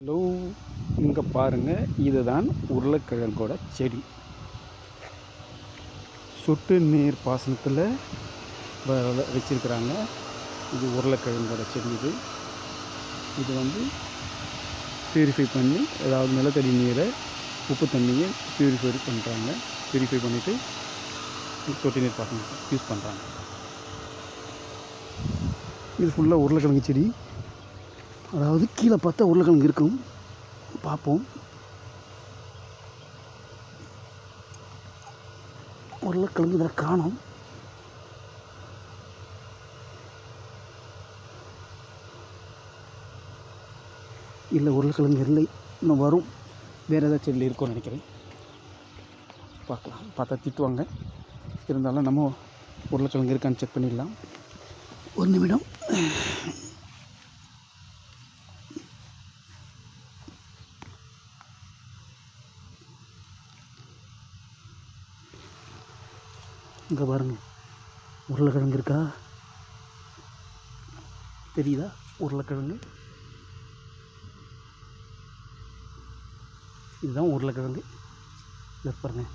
Hello, இங்கே பாருங்கள், இதுதான் உருளைக்கிழங்கோட செடி. சொட்டு நீர் பாசனத்தில் வச்சிருக்கிறாங்க. இது உருளைக்கிழங்கோட செடி. இது வந்து ப்யூரிஃபை பண்ணி, அதாவது நிலத்தடி நீரை உப்பு தண்ணியை ப்யூரிஃபை பண்ணுறாங்க. ப்யூரிஃபை பண்ணிவிட்டு சொட்டு நீர் பாசனம் யூஸ் பண்ணுறாங்க. இது ஃபுல்லாக உருளைக்கிழங்கு செடி. அதாவது கீழே பார்த்தா உருளைக்கிழங்கு இருக்கும். பார்ப்போம். உருளைக்கிழங்கு இதில் காணோம். இல்லை, உருளைக்கிழங்கு இல்லை, இன்னும் வரும். வேறு ஏதாவது செடியில் இருக்கும்னு நினைக்கிறேன். பார்க்கலாம். பார்த்தா திட்டுவாங்க. இருந்தாலும் நம்ம உருளைக்கிழங்கு இருக்கான்னு செக் பண்ணிடலாம். ஒரு நிமிடம். இங்கே பாருங்கள், உருளைக்கிழங்கு இருக்கா? தெரியுதா உருளைக்கிழங்கு? இதுதான் உருளைக்கிழங்கு. இதை பாருங்கள்.